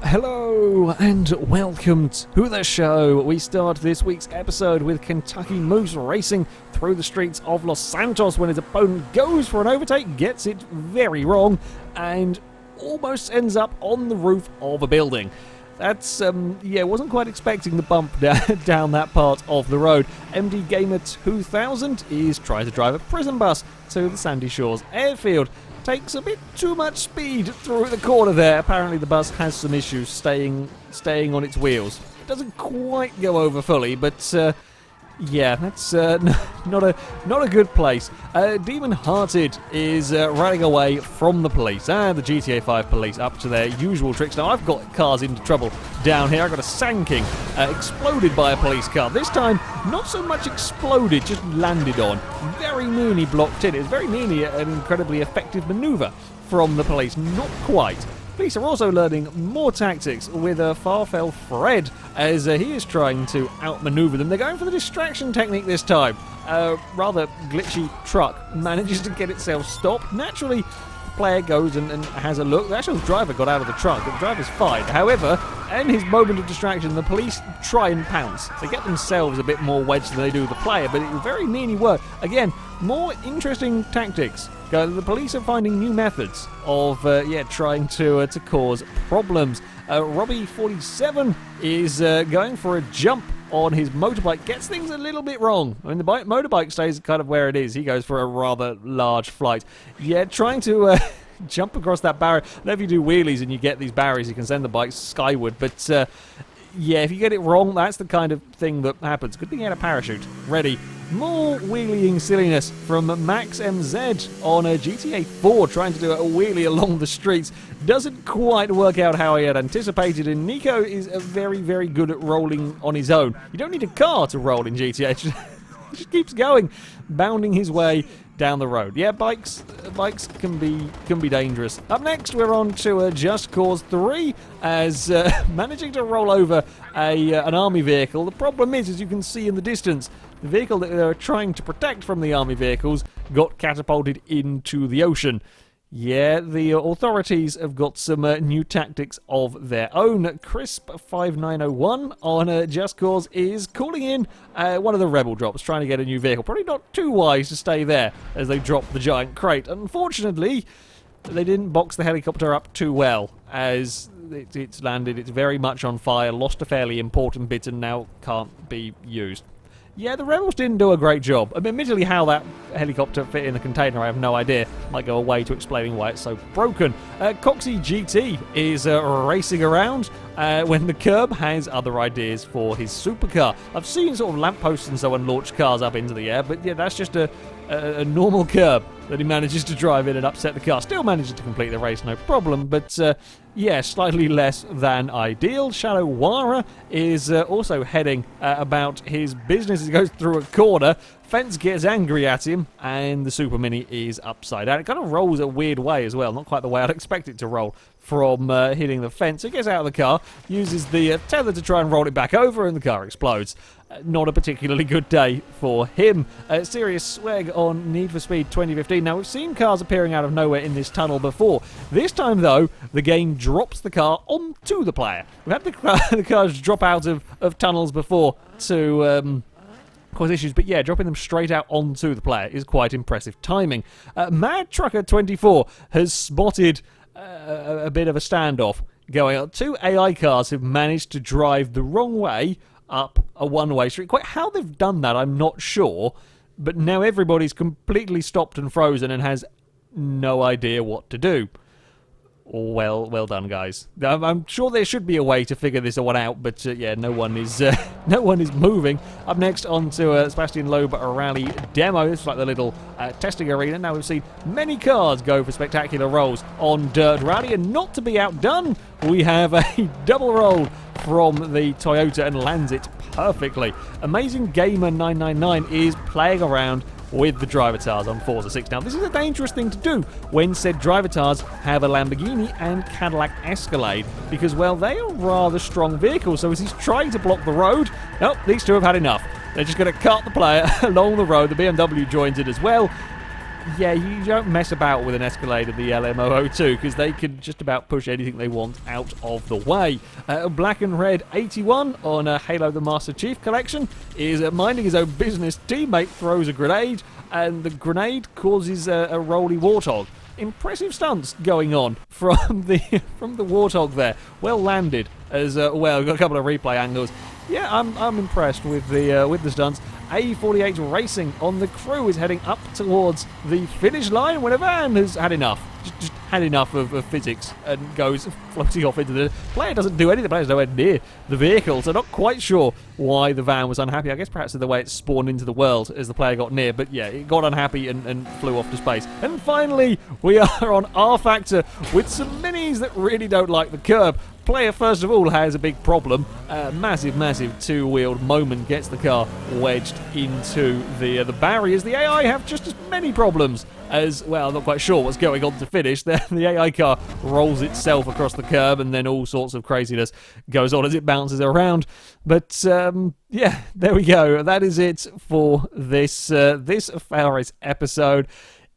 Hello and welcome to the show. We start this week's episode with Kentucky Moose racing through the streets of Los Santos when his opponent goes for an overtake, gets it very wrong, and almost ends up on the roof of a building. That's, wasn't quite expecting the bump down that part of the road. MD Gamer 2000 is trying to drive a prison bus to the Sandy Shores airfield. Takes a bit too much speed through the corner there. Apparently the bus has some issues staying on its wheels. It doesn't quite go over fully, but that's not a good place. Demon Hearted is running away from the police, and the GTA 5 police up to their usual tricks. Now I've got cars into trouble down here. I've got a Sanking exploded by a police car. This time, not so much exploded, just landed on. Very nearly blocked in. It was very nearly an incredibly effective manoeuvre from the police. Not quite. Police are also learning more tactics with Farfel Fred as he is trying to outmaneuver them. They're going for the distraction technique this time. Rather glitchy truck manages to get itself stopped. Naturally, the player goes and has a look. Actually, the driver got out of the truck, but the driver's fine. However, in his moment of distraction, the police try and pounce. They get themselves a bit more wedged than they do the player, but it very nearly worked. Again, more interesting tactics. The police are finding new methods of trying to cause problems. Robbie47 is going for a jump on his motorbike. Gets things a little bit wrong. I mean, the motorbike stays kind of where it is. He goes for a rather large flight. Yeah, trying to jump across that barrier. I know if you do wheelies and you get these barriers, you can send the bike skyward. But if you get it wrong, that's the kind of thing that happens. Good thing he had a parachute ready. More wheeling silliness from Max MZ on a GTA 4, trying to do a wheelie along the streets. Doesn't quite work out how he had anticipated, and Nico is very, very good at rolling on his own. You don't need a car to roll in GTA, just keeps going, bounding his way down the road. Yeah, bikes can be dangerous. Up next, we're on to Just Cause 3 as managing to roll over an army vehicle. The problem is, as you can see in the distance, the vehicle that they're trying to protect from the army vehicles got catapulted into the ocean. Yeah, the authorities have got some new tactics of their own. Crisp5901 on Just Cause is calling in one of the rebel drops, trying to get a new vehicle. Probably not too wise to stay there as they drop the giant crate. Unfortunately, they didn't box the helicopter up too well as it's landed. It's very much on fire, lost a fairly important bit and now can't be used. Yeah, the rebels didn't do a great job. I mean, admittedly, how that helicopter fit in the container, I have no idea. Might go away to explaining why it's so broken. Coxie GT is racing around when the Curb has other ideas for his supercar. I've seen sort of lampposts and so on launch cars up into the air, but yeah, that's just a normal Curb that he manages to drive in and upset the car. Still manages to complete the race, no problem, but slightly less than ideal. Shadow Wara is also heading about his business as he goes through a corner. Fence gets angry at him, and the Super Mini is upside down. It kind of rolls a weird way as well, not quite the way I'd expect it to roll from hitting the fence. He gets out of the car, uses the tether to try and roll it back over, and the car explodes. Not a particularly good day for him. Serious Swag on Need for Speed 2015. Now, we've seen cars appearing out of nowhere in this tunnel before. This time, though, the game drops the car onto the player. We've had the cars drop out of tunnels before to cause issues, but yeah, dropping them straight out onto the player is quite impressive timing. Mad Trucker 24 has spotted a bit of a standoff going on. Two AI cars have managed to drive the wrong way up a one-way street. Quite how they've done that, I'm not sure, but now everybody's completely stopped and frozen and has no idea what to do. Well done, guys. I'm sure there should be a way to figure this one out, but no one is moving. Up next, on to Sebastian Loeb Rally Demo. This is like the little testing arena. Now we've seen many cars go for spectacular rolls on Dirt Rally, and not to be outdone, we have a double roll from the Toyota and lands it perfectly. Amazing Gamer 999 is playing around with the Drivatars on Forza 6. Now, this is a dangerous thing to do when said Drivatars have a Lamborghini and Cadillac Escalade, because, well, they are rather strong vehicles, so as he's trying to block the road, nope, these two have had enough. They're just going to cart the player along the road. The BMW joins it as well. yeah, you don't mess about with an Escalade in the LMO02 because they can just about push anything they want out of the way. Black and Red 81 on Halo the Master Chief collection is minding his own business. Teammate throws a grenade, and the grenade causes a roly warthog. Impressive stunts going on from the warthog there. Well landed as well. We've got a couple of replay angles. Yeah, I'm impressed with the stunts. A48 Racing on the crew is heading up towards the finish line when a van has had enough. Just had enough of physics and goes floating off into the... player doesn't do anything, the player's nowhere near the vehicle, so not quite sure why the van was unhappy. I guess perhaps the way it spawned into the world as the player got near, but yeah, it got unhappy and flew off to space. And finally, we are on R-Factor with some minis that really don't like the curb. Player, first of all, has a big problem. Massive two-wheeled moment gets the car wedged into the barriers. The AI have just as many problems as, well, I'm not quite sure what's going on to finish. The AI car rolls itself across the curb, and then all sorts of craziness goes on as it bounces around. But, yeah, there we go. That is it for this Failrace episode.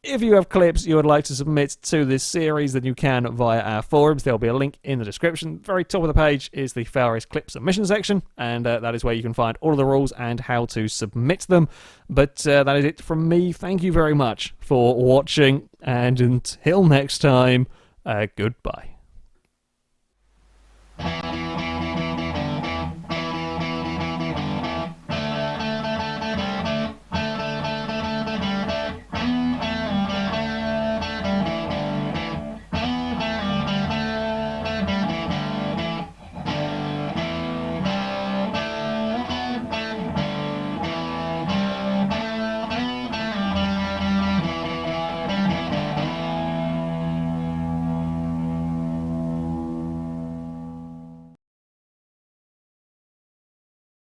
If you have clips you would like to submit to this series, then you can via our forums. There'll be a link in the description. Very top of the page is the Failrace clip submission section, and that is where you can find all of the rules and how to submit them. But that is it from me. Thank you very much for watching, and until next time, goodbye.